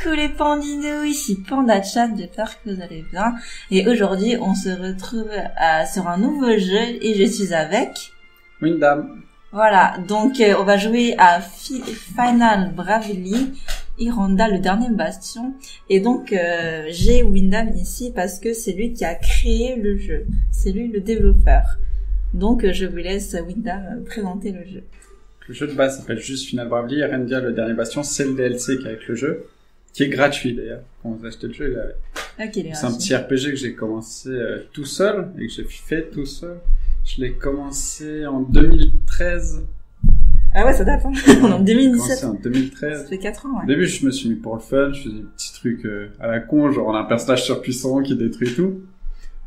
Coucou les pandinous, ici Panda-chan, j'espère que vous allez bien. Et aujourd'hui, on se retrouve sur un nouveau jeu et je suis avec... Windham. Voilà, donc on va jouer à Final Bravely, Iranda, le dernier bastion. Et donc j'ai Windham ici parce que c'est lui qui a créé le jeu. C'est lui le développeur. Donc je vous laisse Windham présenter le jeu. Le jeu de base s'appelle juste Final Bravely. Irendia, le dernier bastion, c'est le DLC qui est avec le jeu, qui est gratuit d'ailleurs. Quand vous achetez le jeu, il est Okay, c'est un petit RPG que j'ai commencé tout seul et que j'ai fait tout seul. Je l'ai commencé en 2013. Ah ouais, ça date, hein. En 2017. J'ai commencé en 2013. Ça fait 4 ans, ouais. Au début, je me suis mis pour le fun, je faisais des petits trucs à la con, genre on a un personnage surpuissant qui détruit tout.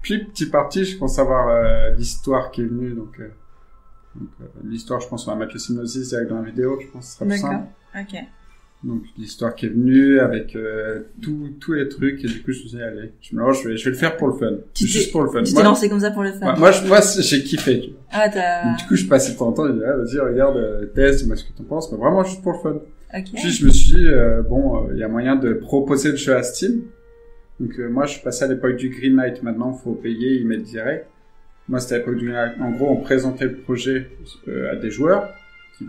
Puis, petit parti, je commence à voir l'histoire qui est venue, donc l'histoire, je pense, on va mettre le synopsis direct dans la vidéo, je pense que ce sera plus simple. D'accord, ok. Donc, l'histoire qui est venue avec tous les trucs, et du coup, je me suis dit, allez, je vais le faire pour le fun. Juste pour le fun. Tu t'es lancé comme ça pour le fun? Moi, j'ai kiffé, tu vois. Ah, t'as... Donc, du coup, je passais de temps en temps, je disais, ah, vas-y, regarde, teste, dis-moi ce que t'en penses, mais vraiment juste pour le fun. Ok. Puis, je me suis dit, il y a moyen de proposer le jeu à Steam. Donc, moi, je suis passé à l'époque du Greenlight. Maintenant, faut payer, ils mettent direct. Moi, c'était à l'époque du Greenlight. En gros, on présentait le projet à des joueurs qui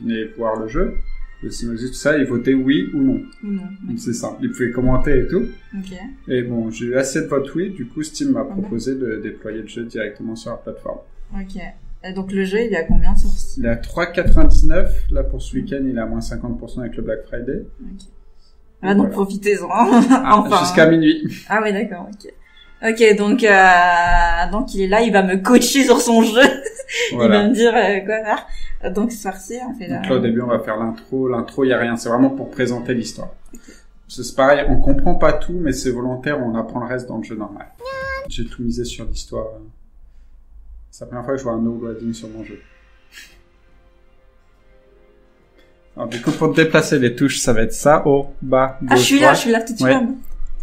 venaient voir le jeu. Le synopsis, tout ça, ils votaient oui ou non. Non. Donc, c'est ça. Ils pouvaient commenter et tout. Ok. Et bon, j'ai eu assez de votes oui. Du coup, Steam m'a proposé de déployer le jeu directement sur la plateforme. Ok. Et donc, le jeu, il est à combien sur Steam? Il est à 3,99. Là, pour ce week-end, il est à moins 50% avec le Black Friday. Ok. Ah, donc, voilà. Profitez-en. Enfin, jusqu'à minuit. Ah oui, d'accord, ok. Ok, donc il est là, il va me coacher sur son jeu. Voilà. Il va me dire quoi faire. Donc c'est parti, on fait là. Donc là, au début, on va faire l'intro. L'intro, il y a rien. C'est vraiment pour présenter l'histoire. Okay. C'est pareil, on comprend pas tout, mais c'est volontaire. On apprend le reste dans le jeu normal. J'ai tout misé sur l'histoire. C'est la première fois que je vois un no-loading sur mon jeu. Alors, du coup, pour déplacer les touches, ça va être ça, haut, bas, gauche, je suis là tout de suite. Ouais.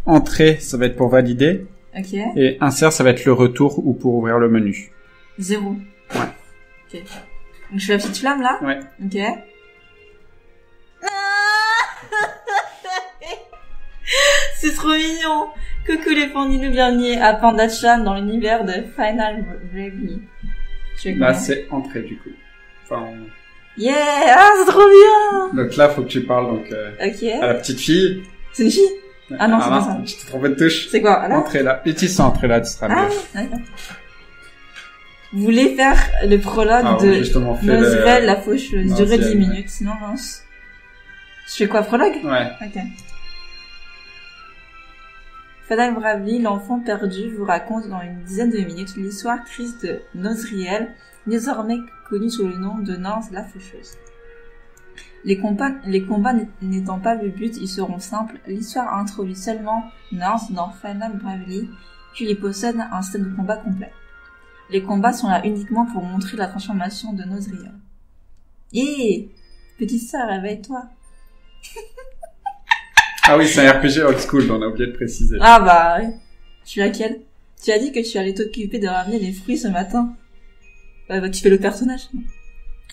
Entrée, ça va être pour valider. Ok. Et insert, ça va être le retour ou pour ouvrir le menu. 0. Ouais. Ok. Donc je fais la petite flamme là. Ouais. Ok. C'est trop mignon. Coucou les pandinous, bienvenue à Panda-chan dans l'univers de Final Bravely. Là, c'est entrée du coup. Enfin, Yeah, ah, c'est trop bien. Donc là, faut que tu parles donc à la petite fille. C'est une fille? Ah non, c'est pas ça. Tu t'es trompé de touche. C'est quoi? Là? Entrée là. Utilise ça, entrée là, tu seras mieux. D'accord. Vous voulez faire le prologue de Nosriel, la faucheuse, durer 10 minutes, sinon lance. Je fais quoi, prologue? Ouais. Ok. Final Bravely, l'enfant perdu, vous raconte dans une dizaine de minutes l'histoire triste de Nosriel, désormais connue sous le nom de Nance la faucheuse. Les combats n'étant pas le but, ils seront simples. L'histoire introduit seulement Nance dans Final Bravely, puis il possède un système de combat complet. Les combats sont là uniquement pour montrer la transformation de Nosriel. Hé, petite sœur, réveille-toi. Ah oui, c'est un RPG old school, on a oublié de préciser. Ah bah, oui. Tu es laquelle? Tu as dit que tu allais t'occuper de ramener les fruits ce matin. Bah, tu fais le personnage.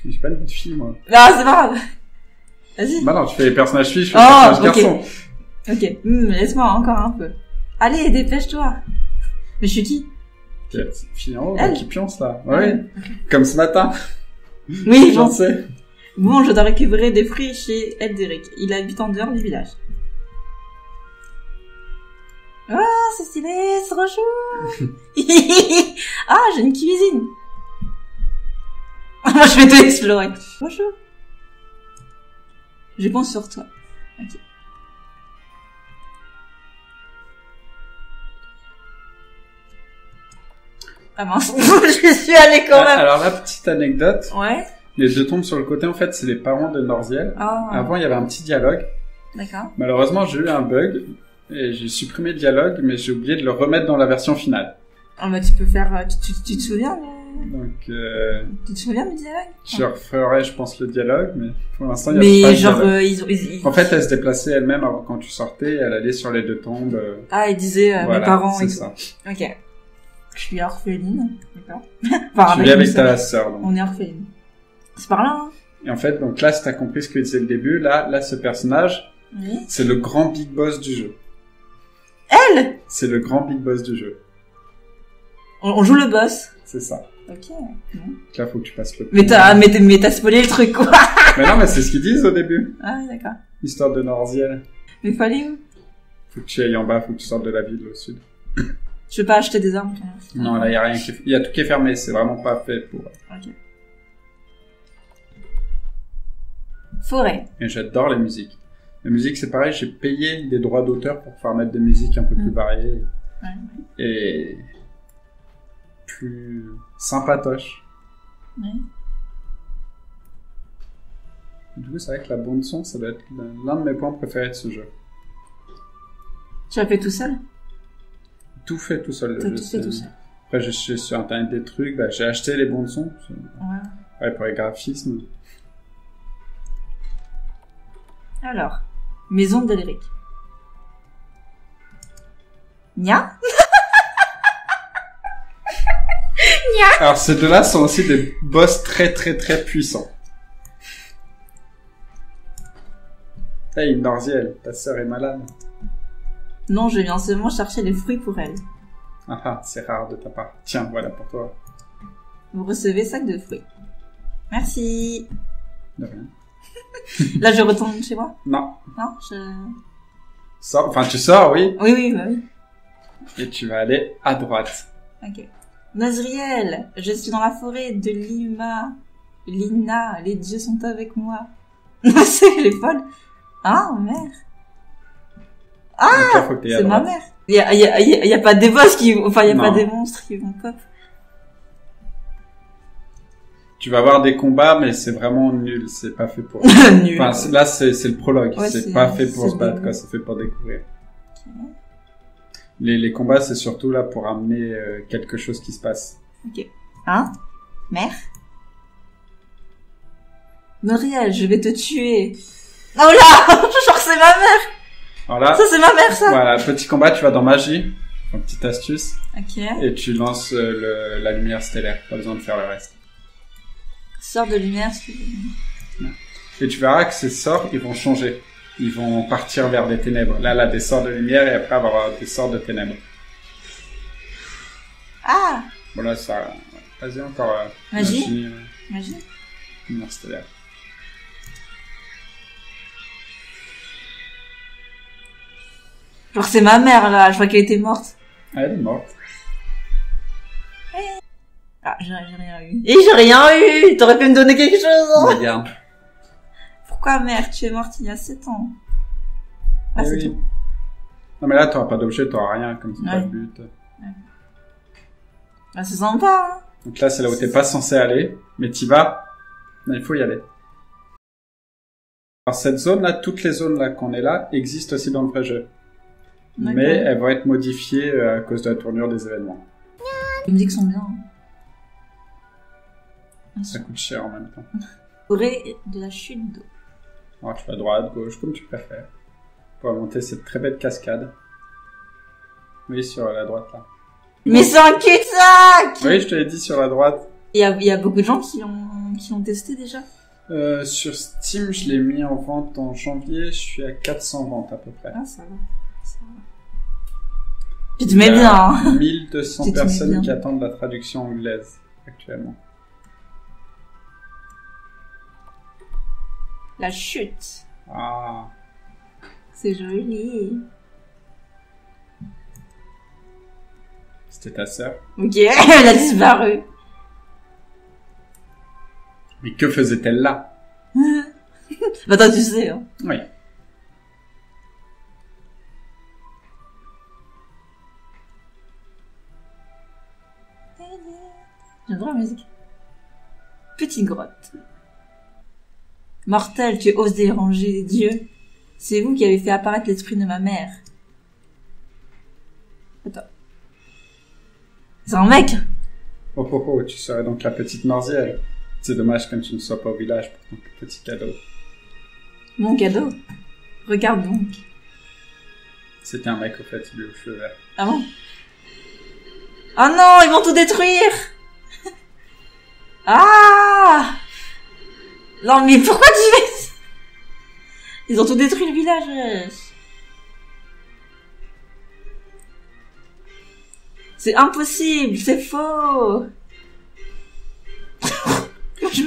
J'ai pas une vie de fille, moi. Ah, c'est pas grave. Vas-y. Bah non, tu fais les personnages filles, je fais les personnages garçons. Ok, laisse-moi encore un peu. Allez, dépêche-toi. Mais je suis qui? Fille en haut, elle qui pionce là. Ouais. Okay. Comme ce matin. Oui, j'en sais. Bon, je dois récupérer des fruits chez Elderic. Il habite en dehors du village. Ah, c'est stylé, c'est trop chou. Ah, j'ai une cuisine. Moi, je vais tout explorer. Bonjour. Je compte sur toi. Ok. Ah mince, je suis allée quand même. Alors la petite anecdote. Ouais. Les deux tombes sur le côté, en fait, c'est les parents de Norziel. Oh. Avant, il y avait un petit dialogue. D'accord. Malheureusement, j'ai eu un bug et j'ai supprimé le dialogue, mais j'ai oublié de le remettre dans la version finale. Ah bah tu peux faire. Tu te souviens? Donc. Tu te souviens du dialogue? Je referai, je pense, le dialogue, mais pour l'instant, il y a pas de genre, dialogue. En fait, elle se déplaçait elle-même avant quand tu sortais, elle allait sur les deux tombes. Ah, elle disait voilà, mes parents et tout. C'est ça. Ok. Je suis orpheline, d'accord. Tu vis avec ta sœur, donc. On est orpheline. C'est par là, hein. Et en fait, donc là, si t'as compris ce que disait le début, là, ce personnage, Oui. C'est le grand big boss du jeu. Elle? C'est le grand big boss du jeu. On joue le boss. C'est ça. Ok. Donc là, faut que tu passes le... Mais t'as spoilé le truc, quoi. Mais non, mais c'est ce qu'ils disent au début. Ah oui, d'accord. Histoire de Norziel. Mais faut aller où? Faut que tu ailles en bas, faut que tu sortes de la ville au sud. Je peux pas acheter des armes. Non, là, y a rien qui est... Y a tout qui est fermé, c'est vraiment pas fait pour... Ok. Forêt. Et j'adore les musiques. La musique, c'est pareil, j'ai payé des droits d'auteur pour pouvoir mettre des musiques un peu plus variées. Ouais. Et... plus sympatoche. Oui. Du coup, c'est vrai que la bande son, ça doit être l'un de mes points préférés de ce jeu. Tu as fait tout seul? Tout fait tout seul. T'as tout fait tout seul. Après, j'ai cherché sur internet des trucs, bah, j'ai acheté les bandes son. Ouais. Ouais, pour les graphismes. Alors, maison d'Elric. Nia? Alors, ces deux-là sont aussi des boss très très très puissants. Hey, Norziel, ta sœur est malade. Non, je viens seulement chercher les fruits pour elle. Ah ah, c'est rare de ta part. Tiens, voilà pour toi. Vous recevez sac de fruits. Merci. De rien. Là, je retourne chez moi? Non. Non, Enfin, tu sors, oui. Oui, bah oui. Et tu vas aller à droite. Ok. Nazriel, je suis dans la forêt de Lina, les dieux sont avec moi. Non, c'est les folles. Ah, mère. Ah, là, faut que t'ailles à c'est ma droite. mère. Il y a pas des boss qui, enfin, il y a Non. pas des monstres qui vont pop. Tu vas avoir des combats, mais c'est vraiment nul. C'est pas fait pour... Nul. Enfin, là, c'est le prologue. Ouais, c'est pas fait c'est pour se le battre, début. quoi. C'est fait pour découvrir. Ok. Les combats, c'est surtout là pour amener quelque chose qui se passe. Ok. Hein? Mère? Noriel, je vais te tuer. Oh là! Genre, c'est ma mère! Alors là, Ça, c'est ma mère, ça! voilà, petit combat, tu vas dans magie. Une petite astuce. Ok. Et tu lances la lumière stellaire. Pas besoin de faire le reste. Sors de lumière, Et tu verras que ces sorts, ils vont changer. Ils vont partir vers des ténèbres. Là, des sorts de lumière et après, on va avoir des sorts de ténèbres. Ah! Voilà, ça... Vas-y, encore... Magie. Magie? Lumière stellaire. Genre, c'est ma mère, là. Je crois qu'elle était morte. Ah, elle est morte. Ah, j'ai rien eu. Et j'ai rien eu! T'aurais pu me donner quelque chose, hein? Regarde. Pourquoi, mère? Tu es morte il y a 7 ans. Ah, Eh c'est oui. tout. Non, mais là, t'auras pas d'objet, t'auras rien, comme c'est pas Ouais. le but. Ah, c'est sympa, hein? Donc là, c'est là où t'es pas censé aller, mais t'y vas. Non, il faut y aller. Alors, cette zone-là, toutes les zones-là qu'on est là, existent aussi dans le vrai jeu. D'accord. Mais elles vont être modifiées à cause de la tournure des événements. Les musiques sont bien. Hein. Ça coûte cher en même temps. Forêt de la chute d'eau. Alors, tu vas à droite, gauche, comme tu préfères. Pour monter cette très belle cascade. Oui, sur la droite, là. Mais c'est un cul-de-sac! Oui, je te l'ai dit, sur la droite. Il y a beaucoup de gens qui l'ont testé déjà. Sur Steam, je l'ai mis en vente en janvier. Je suis à 400 ventes, à peu près. Ah, ça va. Ça va. Tu te mets bien, hein. 1200 Tu te mets personnes bien. qui attendent la traduction anglaise, actuellement. La chute. Ah. C'est joli. C'était ta sœur. Ok, elle a disparu. Mais que faisait-elle là? Bah, toi, tu sais, hein. Oui. J'adore la musique. Petite grotte. Mortel, tu oses déranger les dieux. C'est vous qui avez fait apparaître l'esprit de ma mère. Attends. C'est un mec? Oh oh oh, tu serais donc la petite Norziel. C'est dommage que tu ne sois pas au village pour ton petit cadeau. Mon cadeau? Regarde donc. C'était un mec au fait, il est aux cheveux verts. Ah bon? Oh non, ils vont tout détruire! Ah! Non mais pourquoi tu fais ça? Ils ont tout détruit le village. C'est impossible, c'est faux.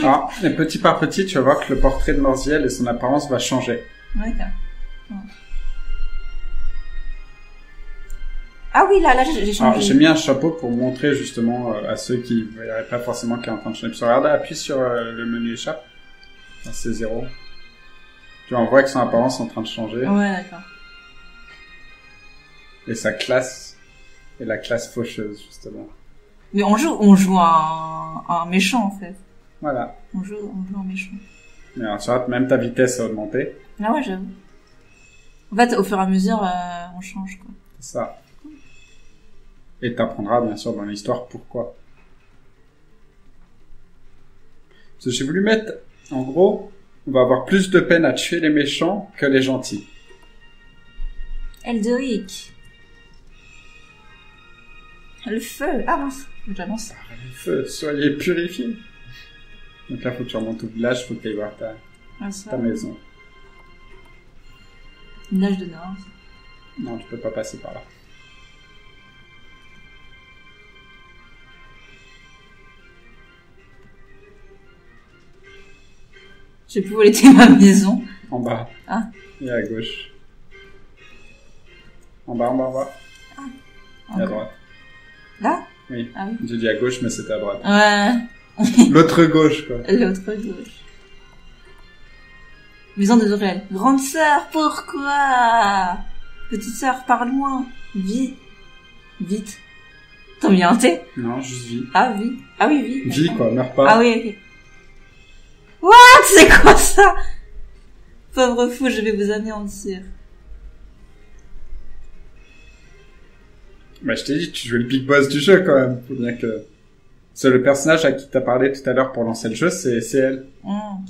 Alors, et petit par petit, tu vas voir que le portrait de Norziel et son apparence va changer. D'accord. Ouais. Ah oui, là, j'ai Alors, changé. j'ai mis un chapeau pour montrer justement à ceux qui ne verraient pas forcément qu'il est en train de changer. Puis regarde, appuie sur le menu échappe. C'est 0. Tu vois, on voit que son apparence est en train de changer. Ouais, d'accord. Et sa classe est la classe faucheuse, justement. Mais on joue un méchant, en fait. Voilà. On joue un méchant. Mais alors, tu vois, même ta vitesse a augmenté. Ah ouais, j'avoue. En fait, au fur et à mesure, on change, quoi. C'est ça. Et t'apprendras, bien sûr, dans l'histoire, pourquoi. Parce que j'ai voulu mettre, en gros, on va avoir plus de peine à tuer les méchants que les gentils. Elderic. Le feu. Ah mince, j'avance. Le feu, soyez purifiés. Donc là, faut que tu remontes au village, faut que tu ailles voir ta maison. Village de Nord. Non, tu peux pas passer par là. Je sais plus où était ma maison. En bas. Ah. Et à gauche. En bas, en bas, en bas. Ah. Et à droite. Là? Oui. Ah oui. J'ai dit à gauche, mais c'était à droite. Ouais. L'autre gauche, quoi. L'autre gauche. Maison de Zorel. Grande sœur, pourquoi? Petite sœur, parle-moi. Vie. Vite. T'as mis un thé? Non, juste vie. Ah, vie. Ah oui, vie. Vie, quoi, meurs pas. Ah oui, ok. What? C'est quoi ça? Pauvre fou, je vais vous anéantir. Bah, je t'ai dit, tu joues le big boss du jeu, quand même. Faut bien que... C'est le personnage à qui t'as parlé tout à l'heure pour lancer le jeu, c'est elle. Ah, ok.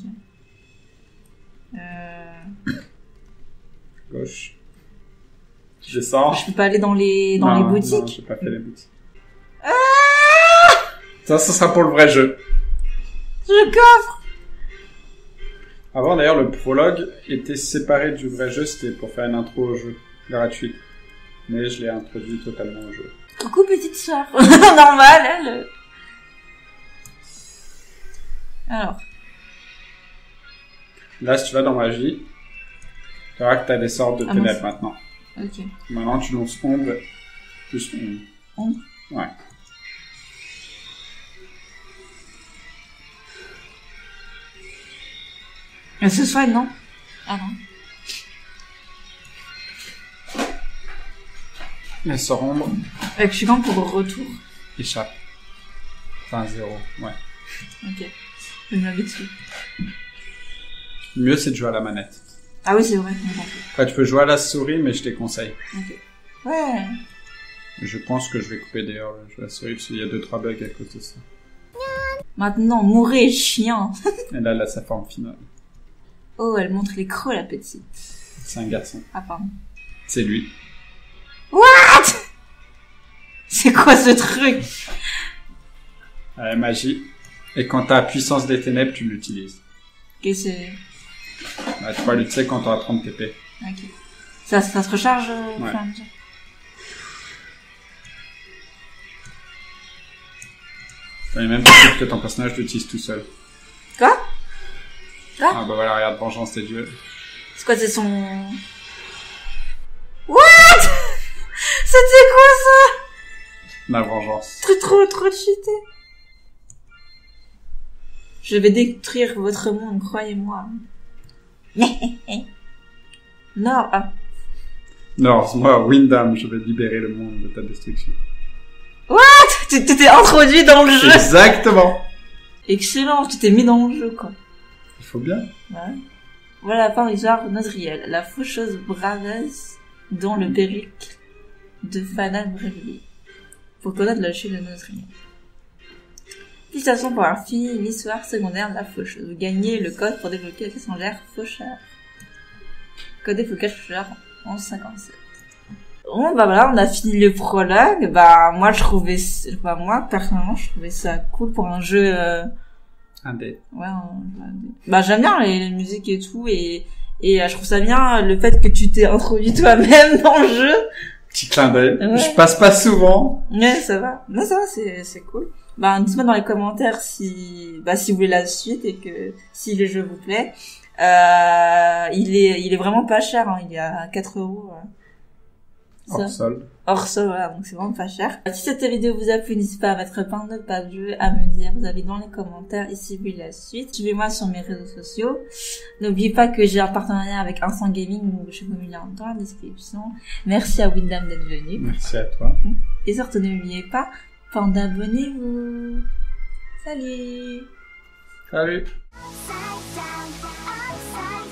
Gauche. Je descends. Je peux pas aller dans les boutiques? Non, j'ai pas fait les boutiques. Ça sera pour le vrai jeu. Je coffre! Avant, d'ailleurs, le prologue était séparé du vrai jeu, c'était pour faire une intro au jeu, gratuite. Mais je l'ai introduit totalement au jeu. Coucou petite sœur. Normal, elle. Alors. Là, si tu vas dans magie, tu verras que t'as des sortes de ténèbres bon. maintenant. Ok. Maintenant, tu lances ombre plus ombre. Ombre? Ouais. Elle se soigne, non? Ah non. Elle sort ombre, Je suis quand pour retour. échappe. Enfin, 0, ouais. Ok. Je vais m'habituer. Le mieux, c'est de jouer à la manette. Ah oui, c'est vrai. Après, tu peux jouer à la souris, mais je déconseille. Ok. Ouais. Je pense que je vais couper d'ailleurs le jeu à la souris, parce qu'il y a 2-3 bugs à cause de ça. Maintenant, mourrez, chien. Et là, elle a sa forme finale. Oh, elle montre les crocs, la petite. C'est un garçon. Ah, pardon. C'est lui. What? C'est quoi ce truc? Magie. Et quand t'as puissance des ténèbres, tu l'utilises. Ok, c'est... Bah, tu pourras l'utiliser quand t'auras 30 TP. Ok. Ça se recharge Ouais. fur et à mesure. Il y a même possible que ton personnage l'utilise tout seul. Quoi? Ah bah voilà, regarde, vengeance des dieux. C'est quoi, c'est son... What? C'était quoi ça? La vengeance. Trop cheaté. Je vais détruire votre monde, croyez-moi. Non, ah. Non, moi, Windham, je vais libérer le monde de ta destruction. Tu t'es introduit dans le jeu. Exactement. Excellent, tu t'es mis dans le jeu, quoi. Il faut bien. Ouais. Voilà la fin de l'histoire de Nosriel, la faucheuse Bravesse dans le périple de Fanal Brévely. Pour connaître la chute de Nosriel. Félicitations pour avoir fini l'histoire secondaire de la faucheuse. Vous gagnez le code pour débloquer la classe légendaire faucheur. Code déblocage faucheur en 57. Bon, bah voilà, on a fini le prologue. Bah, moi, personnellement, je trouvais ça cool pour un jeu, Un dé. ouais, bah, j'aime bien les musiques et tout, et Et je trouve ça bien le fait que tu t'es introduit toi-même dans le jeu. Petit clin d'œil. Ouais. Je passe pas souvent. Ouais, ça va. Non, ça va, c'est cool. Bah, dites-moi dans les commentaires si vous voulez la suite et que si le jeu vous plaît. Il est vraiment pas cher, hein. Il est à 4 €. Hors solde. Hors sol, voilà, donc c'est vraiment pas cher. Si cette vidéo vous a plu, n'hésitez pas à mettre plein de pas de jeu, à me dire vous avez dans les commentaires et si vous voulez la suite. Suivez-moi sur mes réseaux sociaux. N'oubliez pas que j'ai un partenariat avec Instant Gaming, donc je vous mets le lien dans la description. Merci à Windham d'être venu. Merci à toi. Et surtout n'oubliez pas, abonnez-vous. Salut! Salut! Upside down, upside